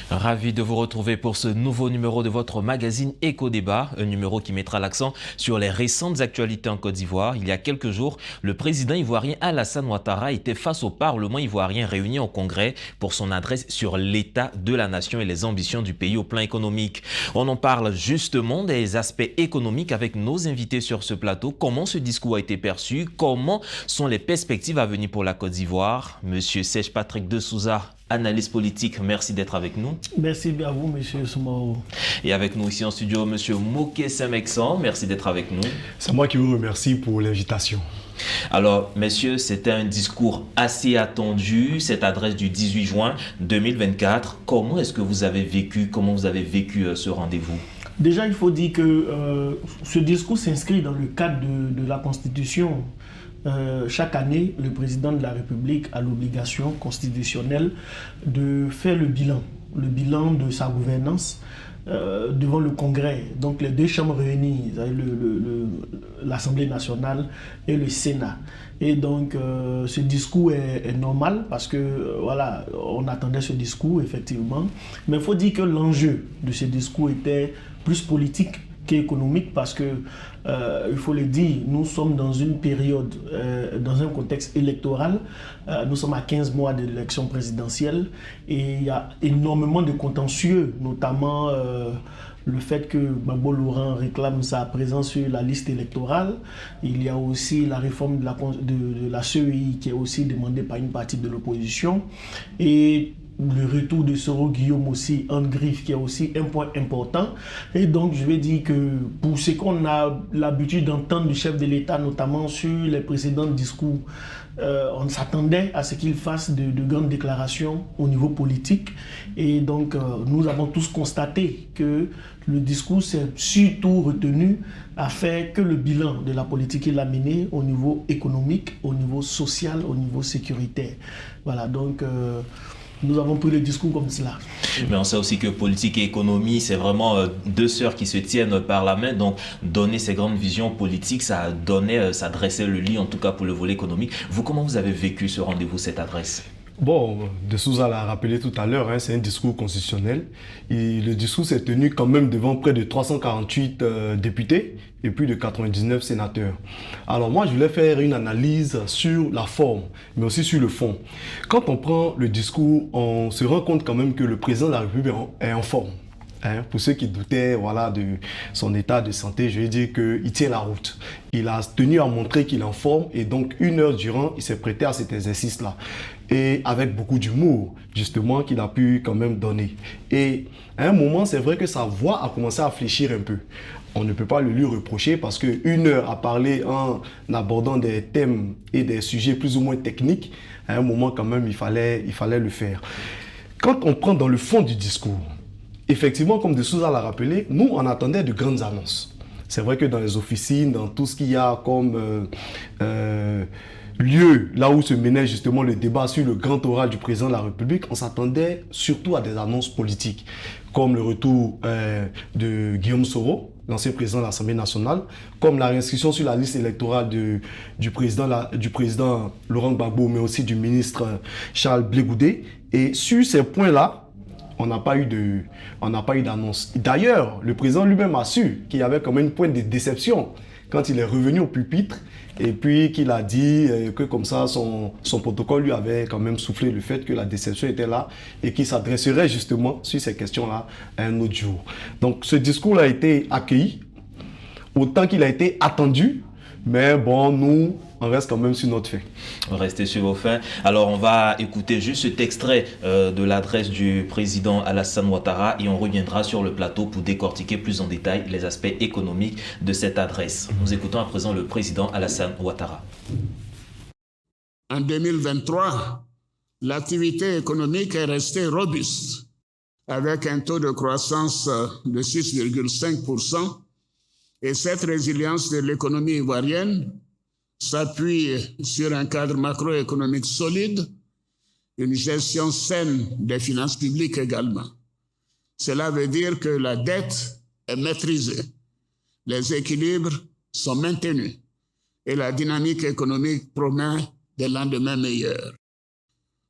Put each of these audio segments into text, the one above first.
Ravi de vous retrouver pour ce nouveau numéro de votre magazine Éco-Débat, un numéro qui mettra l'accent sur les récentes actualités en Côte d'Ivoire. Il y a quelques jours, le président ivoirien Alassane Ouattara était face au Parlement ivoirien réuni au Congrès pour son adresse sur l'état de la nation et les ambitions du pays au plan économique. On en parle justement des aspects économiques avec nos invités sur ce plateau. Comment ce discours a été perçu? Comment sont les perspectives à venir pour la Côte d'Ivoire? Monsieur Serge Patrick de Souza, analyste politique, merci d'être avec nous. Merci à vous, monsieur Soumaro. Et avec nous ici en studio, monsieur Moké Semeksan, merci d'être avec nous. C'est moi qui vous remercie pour l'invitation. Alors, messieurs, c'était un discours assez attendu, cette adresse du 18 juin 2024. Comment est-ce que vous avez vécu, ce rendez-vous? Déjà, il faut dire que ce discours s'inscrit dans le cadre de la Constitution. Chaque année, le président de la République a l'obligation constitutionnelle de faire le bilan de sa gouvernance devant le Congrès. Donc les deux chambres réunies, l'Assemblée nationale et le Sénat. Et donc ce discours est normal parce que voilà, on attendait ce discours effectivement. Mais il faut dire que l'enjeu de ce discours était plus politique qu'économique parce que, il faut le dire, nous sommes dans une période, dans un contexte électoral, nous sommes à 15 mois de l'élection présidentielle et il y a énormément de contentieux, notamment le fait que Gbagbo Laurent réclame sa présence sur la liste électorale. Il y a aussi la réforme de la CEI qui est aussi demandée par une partie de l'opposition et le retour de Soro Guillaume aussi en griffe qui est aussi un point important. Et donc je vais dire que pour ce qu'on a l'habitude d'entendre du chef de l'État, notamment sur les précédents discours, on s'attendait à ce qu'il fasse de grandes déclarations au niveau politique. Et donc nous avons tous constaté que le discours s'est surtout retenu à faire que le bilan de la politique qu'il a menée au niveau économique, au niveau social, au niveau sécuritaire. Voilà, donc nous avons pris le discours comme cela. Mais on sait aussi que politique et économie, c'est vraiment deux sœurs qui se tiennent par la main. Donc, donner ces grandes visions politiques, ça dressait le lit, en tout cas pour le volet économique. Vous, comment vous avez vécu ce rendez-vous, cette adresse? Bon, De Souza l'a rappelé tout à l'heure, c'est un discours constitutionnel. Et le discours s'est tenu quand même devant près de 348 députés et plus de 99 sénateurs. Alors moi, je voulais faire une analyse sur la forme, mais aussi sur le fond. Quand on prend le discours, on se rend compte quand même que le président de la République est en forme. Pour ceux qui doutaient de son état de santé, je vais dire qu'il tient la route. Il a tenu à montrer qu'il est en forme et donc 1 heure durant, il s'est prêté à cet exercice-là. Et avec beaucoup d'humour, justement, qu'il a pu quand même donner. Et à un moment, c'est vrai que sa voix a commencé à fléchir un peu. On ne peut pas le lui reprocher parce que 1 heure à parler en abordant des thèmes et des sujets plus ou moins techniques, à un moment quand même, il fallait le faire. Quand on prend dans le fond du discours, effectivement, comme De Souza l'a rappelé, nous, on attendait de grandes annonces. C'est vrai que dans les officines, dans tout ce qu'il y a comme lieu, là où se menait justement le débat sur le grand oral du président de la République, on s'attendait surtout à des annonces politiques, comme le retour de Guillaume Soro, l'ancien président de l'Assemblée nationale, comme la réinscription sur la liste électorale du président Laurent Gbagbo, mais aussi du ministre Charles Blé Goudé. Et sur ces points-là, on n'a pas eu d'annonce. D'ailleurs, le président lui-même a su qu'il y avait quand même une pointe de déception quand il est revenu au pupitre et puis qu'il a dit que comme ça, son protocole lui avait quand même soufflé le fait que la déception était là et qu'il s'adresserait justement sur ces questions-là un autre jour. Donc ce discours a été accueilli, autant qu'il a été attendu, mais bon, nous, on reste quand même sur notre fait. Restez sur vos faits. Alors, on va écouter juste cet extrait de l'adresse du président Alassane Ouattara et on reviendra sur le plateau pour décortiquer plus en détail les aspects économiques de cette adresse. Nous écoutons à présent le président Alassane Ouattara. En 2023, l'activité économique est restée robuste avec un taux de croissance de 6,5%. Et cette résilience de l'économie ivoirienne s'appuie sur un cadre macroéconomique solide, une gestion saine des finances publiques également. Cela veut dire que la dette est maîtrisée, les équilibres sont maintenus et la dynamique économique promet des lendemains meilleurs.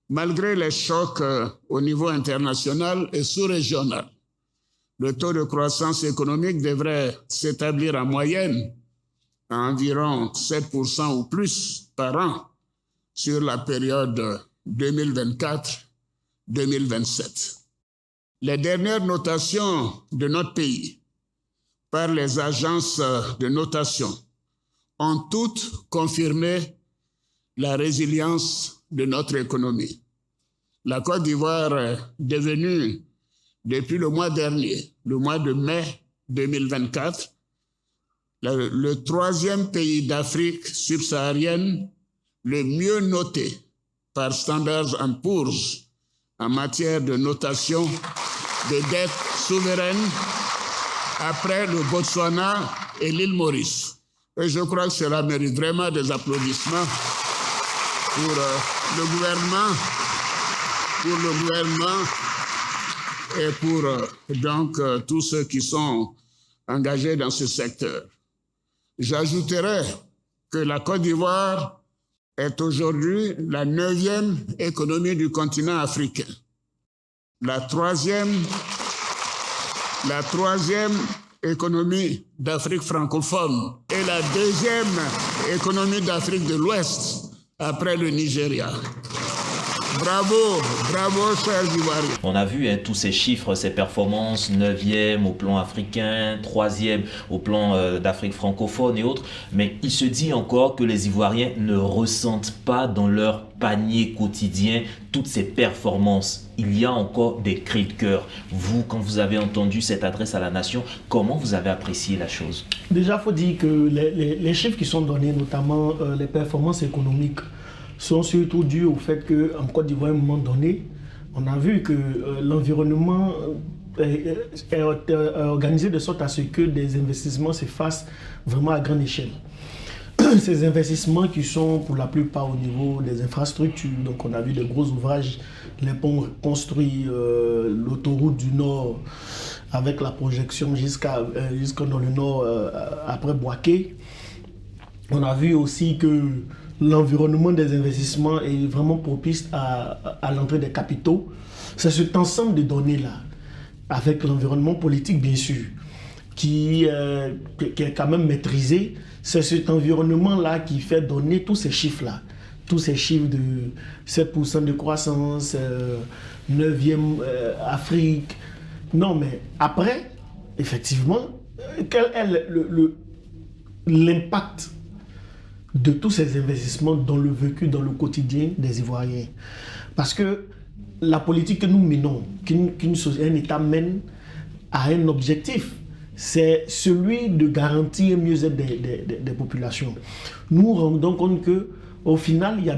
malgré les chocs au niveau international et sous-régional. Le taux de croissance économique devrait s'établir en moyenne à environ 7% ou plus par an sur la période 2024-2027. Les dernières notations de notre pays par les agences de notation ont toutes confirmé la résilience de notre économie. La Côte d'Ivoire est devenue, depuis le mois dernier, le mois de mai 2024, le troisième pays d'Afrique subsaharienne le mieux noté par Standard & Poor's en matière de notation de dette souveraine après le Botswana et l'île Maurice. Et je crois que cela mérite vraiment des applaudissements pour le gouvernement et pour donc tous ceux qui sont engagés dans ce secteur. J'ajouterai que la Côte d'Ivoire est aujourd'hui la 9e économie du continent africain, la troisième économie d'Afrique francophone et la 2e économie d'Afrique de l'Ouest après le Nigeria. Bravo, bravo, chers Ivoiriens. On a vu tous ces chiffres, ces performances, 9e au plan africain, 3e au plan d'Afrique francophone et autres. Mais il se dit encore que les Ivoiriens ne ressentent pas dans leur panier quotidien toutes ces performances. Il y a encore des cris de cœur. Vous, quand vous avez entendu cette adresse à la nation, comment vous avez apprécié la chose? Déjà, il faut dire que les chiffres qui sont donnés, notamment les performances économiques, sont surtout dus au fait qu'en Côte d'Ivoire, à un moment donné, on a vu que l'environnement est organisé de sorte à ce que des investissements se fassent vraiment à grande échelle. Ces investissements qui sont pour la plupart au niveau des infrastructures, donc on a vu de gros ouvrages, les ponts construits, l'autoroute du Nord avec la projection jusqu'à dans le Nord après Boaké. On a vu aussi que l'environnement des investissements est vraiment propice à l'entrée des capitaux. C'est cet ensemble de données-là, avec l'environnement politique bien sûr, qui est quand même maîtrisé. C'est cet environnement-là qui fait donner tous ces chiffres-là. Tous ces chiffres de 7% de croissance, 9e Afrique. Non, mais après, effectivement, quel est l'impact de tous ces investissements dans le vécu, dans le quotidien des Ivoiriens? Parce que la politique que nous menons, qu'un État mène, a un objectif. C'est celui de garantir un mieux-être des populations. Nous nous rendons compte qu'au final, il y a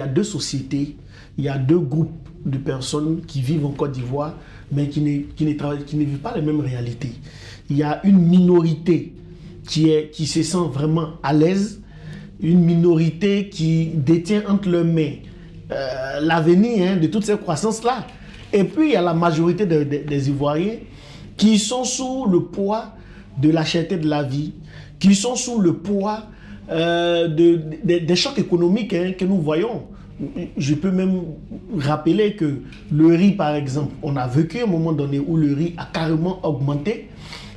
deux sociétés, il y a deux groupes de personnes qui vivent en Côte d'Ivoire, mais qui ne vivent pas les mêmes réalités. Il y a une minorité qui se sent vraiment à l'aise, une minorité qui détient entre leurs mains l'avenir de toutes ces croissances-là. Et puis, il y a la majorité des Ivoiriens qui sont sous le poids de la cherté de la vie, qui sont sous le poids des chocs économiques que nous voyons. Je peux même rappeler que le riz, par exemple, on a vécu un moment donné où le riz a carrément augmenté,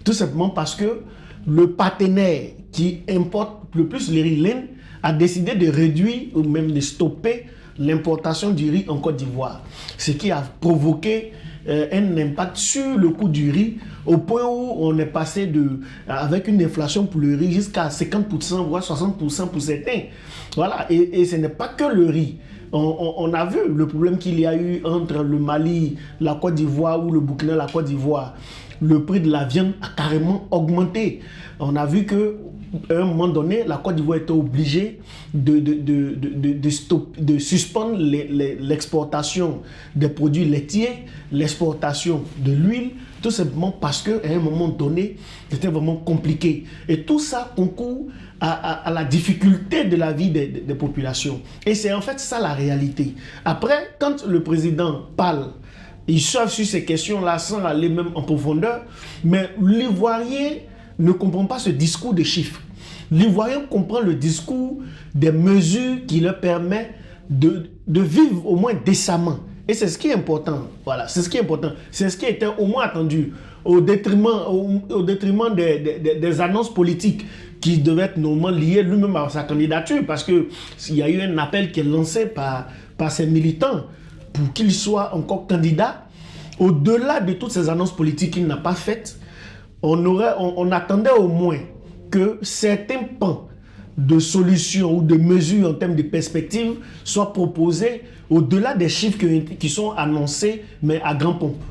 tout simplement parce que le partenaire qui importe le plus le riz laine a décidé de réduire ou même de stopper l'importation du riz en Côte d'Ivoire, ce qui a provoqué un impact sur le coût du riz au point où on est passé avec une inflation pour le riz jusqu'à 50%, voire 60% pour certains. Voilà, et ce n'est pas que le riz. On a vu le problème qu'il y a eu entre le Mali, la Côte d'Ivoire ou le Burkina, la Côte d'Ivoire. Le prix de la viande a carrément augmenté. On a vu que à un moment donné, la Côte d'Ivoire était obligée de suspendre l'exportation des produits laitiers, l'exportation de l'huile, tout simplement parce qu'à un moment donné, c'était vraiment compliqué. Et tout ça concourt à la difficulté de la vie des populations. Et c'est en fait ça la réalité. Après, quand le président parle, il surfe sur ces questions-là sans aller même en profondeur, mais l'Ivoirien ne comprend pas ce discours de chiffres. L'Ivoirien comprend le discours des mesures qui leur permettent de vivre au moins décemment. Et c'est ce qui est important. Voilà, c'est ce qui est important. C'est ce qui était au moins attendu, au détriment des annonces politiques qui devaient être normalement liées lui-même à sa candidature, parce qu'il y a eu un appel qui est lancé par ses militants pour qu'il soit encore candidat. Au-delà de toutes ces annonces politiques qu'il n'a pas faites, on attendait au moins que certains pans de solutions ou de mesures en termes de perspectives soient proposés au-delà des chiffres qui sont annoncés, mais à grands pompes.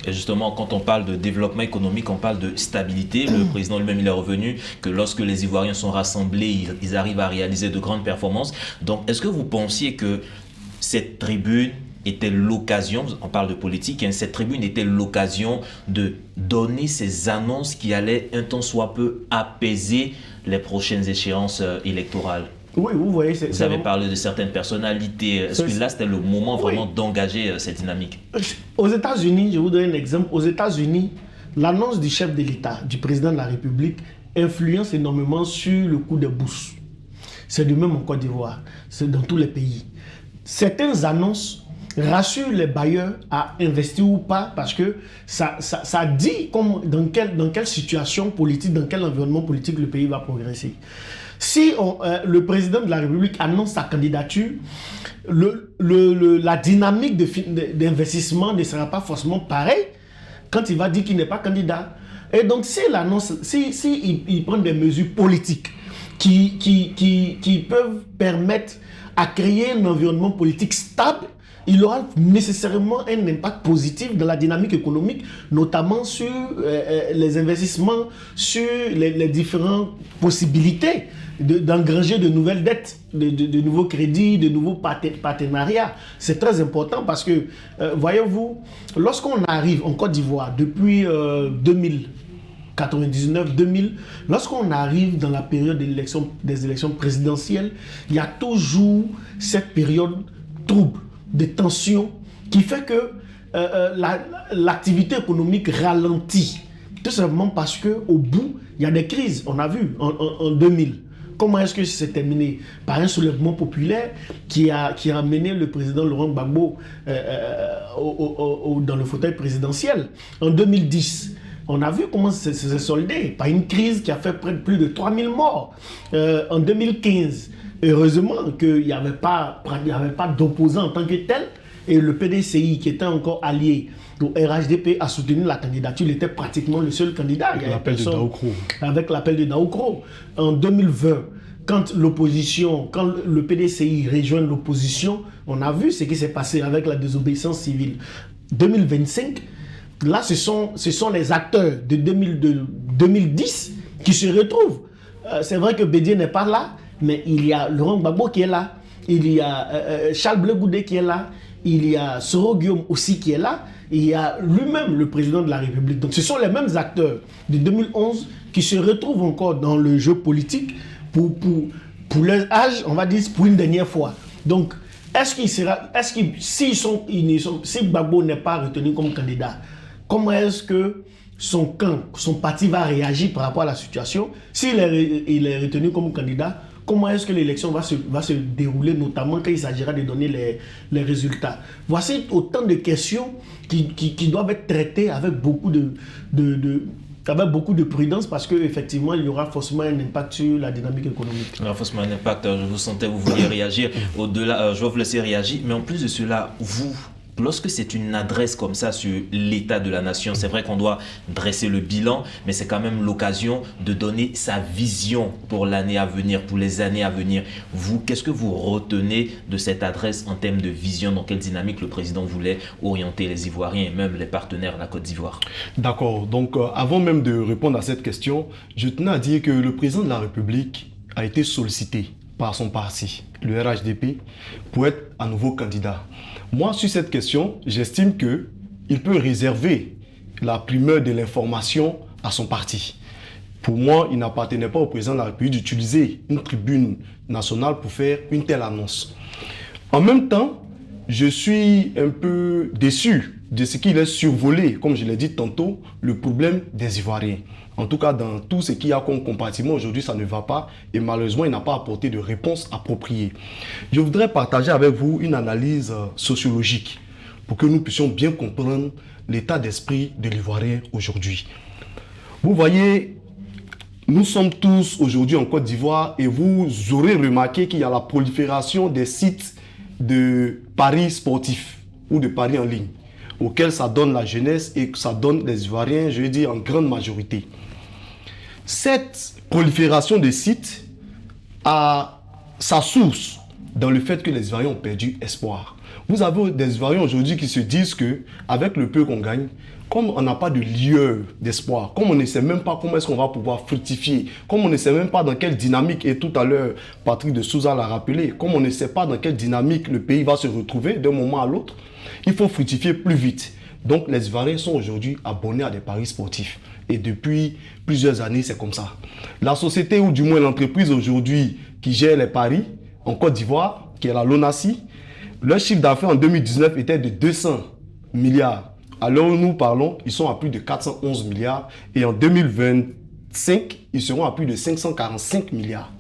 Et justement, quand on parle de développement économique, on parle de stabilité. Le président lui-même, il est revenu que lorsque les Ivoiriens sont rassemblés, ils arrivent à réaliser de grandes performances. Donc, est-ce que vous pensiez que cette tribune était l'occasion, on parle de politique, hein, cette tribune était l'occasion de donner ces annonces qui allaient un temps soit peu apaiser les prochaines échéances électorales? Oui, vous voyez, vous avez parlé de certaines personnalités. Est-ce que là, c'était le moment vraiment d'engager cette dynamique? Aux États-Unis, je vous donne un exemple. Aux États-Unis, l'annonce du chef de l'État, du président de la République, influence énormément sur le coût des bourses. C'est de même en Côte d'Ivoire. C'est dans tous les pays. Certaines annonces rassurent les bailleurs à investir ou pas, parce que ça dit dans quelle situation politique, dans quel environnement politique le pays va progresser. Si le président de la République annonce sa candidature, la dynamique d'investissement ne sera pas forcément pareille quand il va dire qu'il n'est pas candidat. Et donc, il prend des mesures politiques qui peuvent permettre à créer un environnement politique stable, il aura nécessairement un impact positif dans la dynamique économique, notamment sur les investissements, sur les différentes possibilités d'engranger de nouvelles dettes, de nouveaux crédits, de nouveaux partenariats. C'est très important parce que, voyez-vous, lorsqu'on arrive en Côte d'Ivoire depuis 1999-2000, lorsqu'on arrive dans la période des élections présidentielles, il y a toujours cette période trouble, de tension, qui fait que l'activité économique ralentit. Tout simplement parce qu'au bout, il y a des crises. On a vu en 2000. Comment est-ce que c'est terminé? Par un soulèvement populaire qui a amené le président Laurent Gbagbo dans le fauteuil présidentiel. En 2010, on a vu comment c'est soldé par une crise qui a fait plus de 3000 morts. En 2015, heureusement qu'il n'y avait pas d'opposant en tant que tel, et le PDCI, qui était encore allié au RHDP, a soutenu la candidature. Il était pratiquement le seul candidat. Avec l'appel de Daoukro. En 2020, quand le PDCI rejoint l'opposition, on a vu ce qui s'est passé avec la désobéissance civile. 2025, là, ce sont les acteurs de 2010 qui se retrouvent. C'est vrai que Bédier n'est pas là, mais il y a Laurent Gbagbo qui est là, il y a Charles Blé Goudé qui est là, il y a Soro Guillaume aussi qui est là, il y a lui-même le président de la République. Donc ce sont les mêmes acteurs de 2011 qui se retrouvent encore dans le jeu politique pour leur âge, on va dire, pour une dernière fois. Donc, si Gbagbo n'est pas retenu comme candidat, comment est-ce que son camp, son parti va réagir par rapport à la situation? S'il est retenu comme candidat, comment est-ce que l'élection va se dérouler, notamment quand il s'agira de donner les résultats? Voici autant de questions qui doivent être traitées avec beaucoup de prudence, parce qu'effectivement, il y aura forcément un impact sur la dynamique économique. Il y aura forcément un impact. Je vous sentais, vous vouliez réagir. Au-delà, je vais vous laisser réagir. Mais en plus de cela, lorsque c'est une adresse comme ça sur l'état de la nation, c'est vrai qu'on doit dresser le bilan, mais c'est quand même l'occasion de donner sa vision pour l'année à venir, pour les années à venir. Vous, qu'est-ce que vous retenez de cette adresse en termes de vision? Dans quelle dynamique le président voulait orienter les Ivoiriens et même les partenaires de la Côte d'Ivoire? D'accord. Donc, avant même de répondre à cette question, je tenais à dire que le président de la République a été sollicité par son parti, le RHDP, pour être à nouveau candidat. Moi, sur cette question, j'estime qu'il peut réserver la primeur de l'information à son parti. Pour moi, il n'appartenait pas au président de la République d'utiliser une tribune nationale pour faire une telle annonce. En même temps, je suis un peu déçu de ce qu'il est survolé, comme je l'ai dit tantôt, le problème des Ivoiriens. En tout cas, dans tout ce qu'il y a comme compartiment aujourd'hui, ça ne va pas et malheureusement, il n'a pas apporté de réponse appropriée. Je voudrais partager avec vous une analyse sociologique pour que nous puissions bien comprendre l'état d'esprit de l'Ivoirien aujourd'hui. Vous voyez, nous sommes tous aujourd'hui en Côte d'Ivoire et vous aurez remarqué qu'il y a la prolifération des sites de paris sportifs ou de paris en ligne auxquels ça donne la jeunesse et que ça donne les Ivoiriens, je veux dire, en grande majorité. Cette prolifération de sites a sa source dans le fait que les Ivoiriens ont perdu espoir. Vous avez des Ivoiriens aujourd'hui qui se disent qu'avec le peu qu'on gagne, comme on n'a pas de lieu d'espoir, comme on ne sait même pas comment est-ce qu'on va pouvoir fructifier, comme on ne sait même pas dans quelle dynamique, et tout à l'heure Patrick de Souza l'a rappelé, comme on ne sait pas dans quelle dynamique le pays va se retrouver d'un moment à l'autre, il faut fructifier plus vite. Donc les Ivoiriens sont aujourd'hui abonnés à des paris sportifs. Et depuis plusieurs années, c'est comme ça. La société, ou du moins l'entreprise aujourd'hui qui gère les paris en Côte d'Ivoire, qui est la LONASI, leur chiffre d'affaires en 2019 était de 200 milliards. À l'heure où nous parlons, ils sont à plus de 411 milliards. Et en 2025, ils seront à plus de 545 milliards.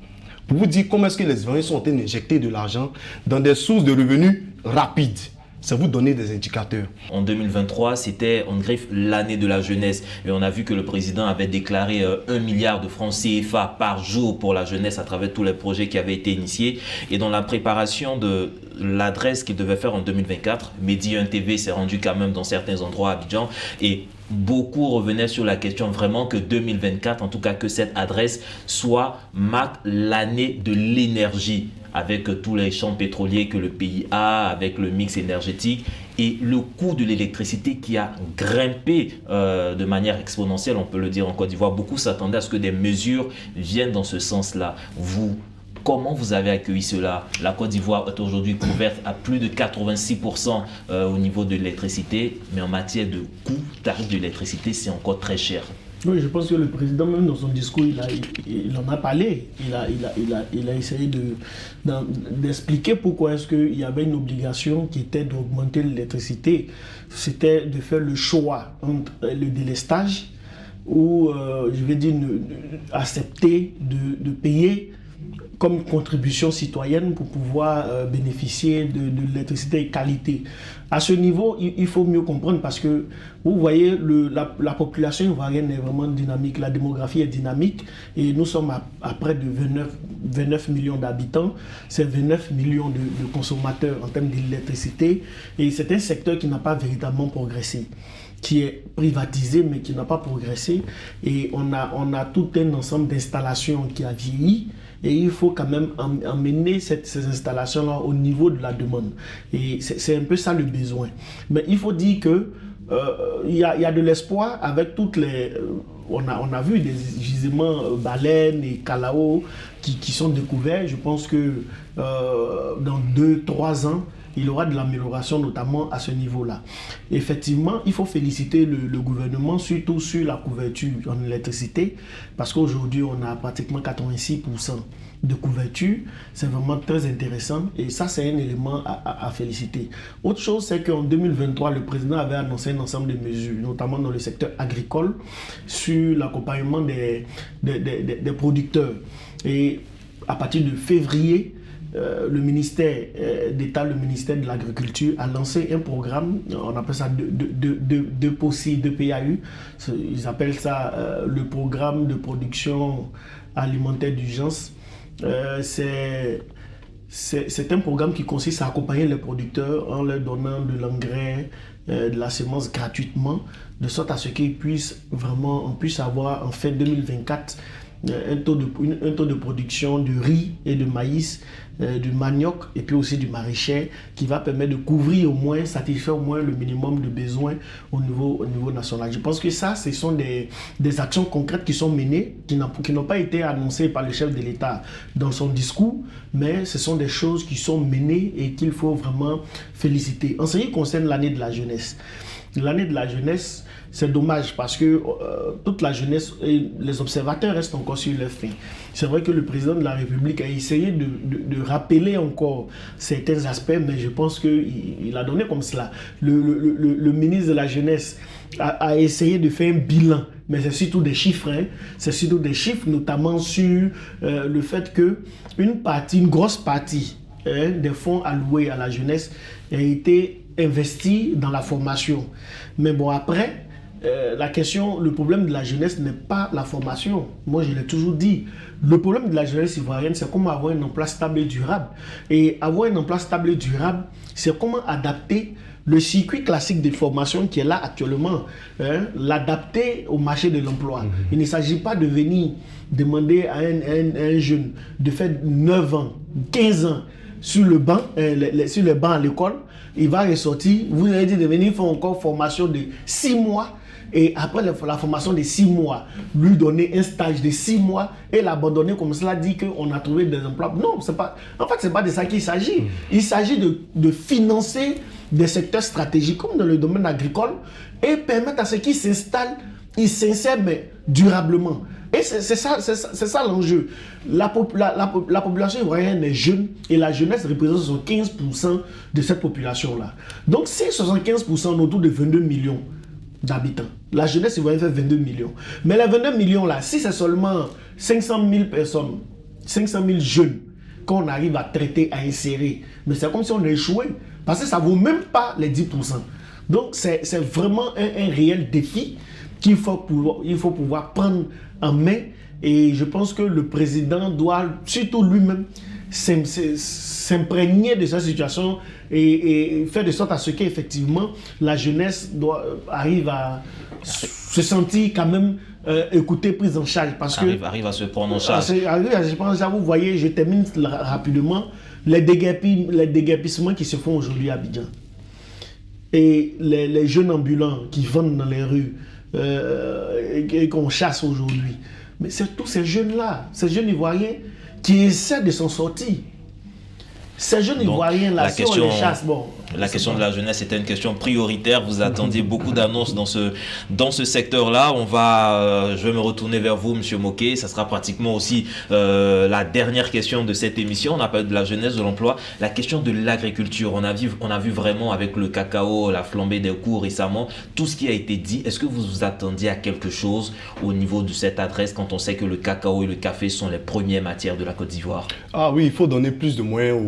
Pour vous dire comment est-ce que les Ivoiriens sont en train d'injecter de l'argent dans des sources de revenus rapides. Ça vous donner des indicateurs. En 2023, c'était en griffe l'année de la jeunesse. Et on a vu que le président avait déclaré 1 milliard de francs CFA par jour pour la jeunesse à travers tous les projets qui avaient été initiés. Et dans la préparation de l'adresse qu'il devait faire en 2024, Medi 1 TV s'est rendu quand même dans certains endroits à Abidjan. Et beaucoup revenaient sur la question vraiment que 2024, en tout cas que cette adresse marque l'année de l'énergie, avec tous les champs pétroliers que le pays a, avec le mix énergétique et le coût de l'électricité qui a grimpé de manière exponentielle, on peut le dire en Côte d'Ivoire. Beaucoup s'attendaient à ce que des mesures viennent dans ce sens-là. Comment vous avez accueilli cela? La Côte d'Ivoire est aujourd'hui couverte à plus de 86% au niveau de l'électricité, mais en matière de coût, tarif de l'électricité, c'est encore très cher. Oui, je pense que le président, même dans son discours, il en a parlé. Il a essayé d'expliquer pourquoi est-ce qu'il y avait une obligation qui était d'augmenter l'électricité. C'était de faire le choix entre le délestage ou, je vais dire, accepter de payer comme contribution citoyenne pour pouvoir bénéficier de l'électricité de qualité. À ce niveau, il faut mieux comprendre parce que vous voyez, la population ivoirienne est vraiment dynamique, la démographie est dynamique et nous sommes à près de 29 millions d'habitants, c'est 29 millions de consommateurs en termes d'électricité et c'est un secteur qui n'a pas véritablement progressé, qui est privatisé mais qui n'a pas progressé et on a tout un ensemble d'installations qui a vieilli. Et il faut quand même emmener ces installations-là au niveau de la demande. Et c'est un peu ça le besoin. Mais il faut dire que il y a de l'espoir avec toutes les... on a vu des gisements baleines et calao qui sont découverts. Je pense que dans 2-3 ans, il y aura de l'amélioration, notamment à ce niveau-là. Effectivement, il faut féliciter le gouvernement, surtout sur la couverture en électricité, parce qu'aujourd'hui, on a pratiquement 86% de couverture. C'est vraiment très intéressant et ça, c'est un élément à féliciter. Autre chose, c'est qu'en 2023, le président avait annoncé un ensemble de mesures, notamment dans le secteur agricole, sur l'accompagnement des producteurs. Et à partir de février, le ministère d'État, le ministère de l'Agriculture a lancé un programme, on appelle ça de POSI, de PAU, ils appellent ça le programme de production alimentaire d'urgence. C'est un programme qui consiste à accompagner les producteurs en leur donnant de l'engrais, de la semence gratuitement, de sorte à ce qu'ils puissent vraiment, on puisse avoir en fin 2024 un taux de production de riz et de maïs, du manioc et puis aussi du maraîcher qui va permettre de couvrir au moins, satisfaire au moins le minimum de besoins au niveau national. Je pense que ça, ce sont des actions concrètes qui sont menées, qui n'ont pas été annoncées par le chef de l'État dans son discours, mais ce sont des choses qui sont menées et qu'il faut vraiment féliciter. En ce qui concerne l'année de la jeunesse, l'année de la jeunesse, c'est dommage parce que toute la jeunesse et les observateurs restent encore sur leur faim. C'est vrai que le président de la République a essayé de rappeler encore certains aspects, mais je pense qu'il a donné comme cela. Le ministre de la Jeunesse a essayé de faire un bilan, mais c'est surtout des chiffres. Hein. C'est surtout des chiffres, notamment sur le fait que une grosse partie des fonds alloués à la jeunesse a été investis dans la formation. Mais bon, après, le problème de la jeunesse n'est pas la formation. Moi, je l'ai toujours dit. Le problème de la jeunesse ivoirienne, c'est comment avoir un emploi stable et durable. Et avoir un emploi stable et durable, c'est comment adapter le circuit classique de formation qui est là actuellement, l'adapter au marché de l'emploi. Il ne s'agit pas de venir demander à un jeune de faire 9 ans, 15 ans sur le banc à l'école. Il va ressortir, vous allez dire de venir faire encore formation de 6 mois. Et après la formation de 6 mois, lui donner un stage de 6 mois et l'abandonner comme cela, dit qu'on a trouvé des emplois. Non, c'est pas de ça qu'il s'agit. Il s'agit de financer des secteurs stratégiques comme dans le domaine agricole et permettre à ceux qui s'installent, ils s'insèrent mais durablement. Et c'est ça l'enjeu. La population ivoirienne est jeune et la jeunesse représente 75% de cette population-là. Donc c'est 75% autour de 22 millions d'habitants. La jeunesse ivoirienne fait 22 millions. Mais les 22 millions-là, si c'est seulement 500 000 personnes, 500 000 jeunes qu'on arrive à traiter, à insérer, mais c'est comme si on a échoué. Parce que ça ne vaut même pas les 10%. Donc c'est vraiment un réel défi qu'il faut pouvoir prendre en main. Et je pense que le président doit, surtout lui-même, s'imprégner de cette situation et faire de sorte à ce qu'effectivement la jeunesse arrive à se sentir quand même écoutée, prise en charge. Parce arrive à se prendre en charge. Vous voyez, je termine rapidement, les déguerpissements qui se font aujourd'hui à Abidjan. Et les jeunes ambulants qui vendent dans les rues et qu'on chasse aujourd'hui. Mais c'est tous ces jeunes-là, ces jeunes Ivoiriens qui essaient de s'en sortir. Ces jeunes Ivoiriens-là, si on les chasse, bon... La question de la jeunesse était une question prioritaire. Vous attendiez beaucoup d'annonces dans ce secteur-là. Je vais me retourner vers vous, M. Moké. Ça sera pratiquement aussi la dernière question de cette émission. On a parlé de la jeunesse, de l'emploi. La question de l'agriculture. On a vu vraiment avec le cacao, la flambée des cours récemment, tout ce qui a été dit. Est-ce que vous vous attendiez à quelque chose au niveau de cette adresse quand on sait que le cacao et le café sont les premières matières de la Côte d'Ivoire? Ah oui, il faut donner plus de moyens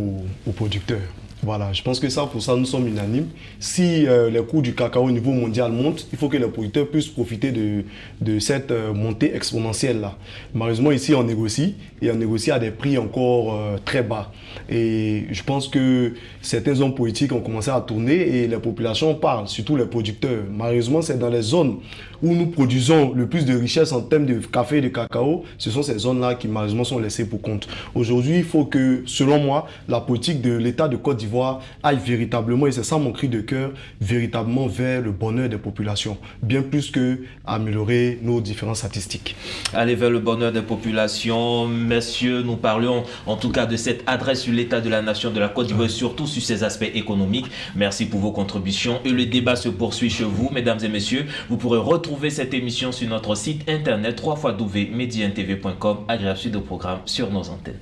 aux producteurs. Voilà, je pense que pour ça, nous sommes unanimes. Si les coûts du cacao au niveau mondial montent, il faut que les producteurs puissent profiter de cette montée exponentielle-là. Malheureusement, ici, on négocie, et on négocie à des prix encore très bas. Et je pense que certains hommes politiques ont commencé à tourner et les populations parlent, surtout les producteurs. Malheureusement, c'est dans les zones où nous produisons le plus de richesses en termes de café et de cacao, ce sont ces zones-là qui malheureusement sont laissées pour compte. Aujourd'hui, il faut que, selon moi, la politique de l'État de Côte d'Ivoire aille véritablement, et c'est ça mon cri de cœur, véritablement vers le bonheur des populations, bien plus que améliorer nos différentes statistiques. Aller vers le bonheur des populations. Messieurs, nous parlions en tout cas de cette adresse sur l'état de la nation de la Côte d'Ivoire, surtout sur ses aspects économiques. Merci pour vos contributions et le débat se poursuit chez vous, mesdames et messieurs. Vous pourrez retrouver cette émission sur notre site internet www.mediantv.com. Agréable suite de programme sur nos antennes.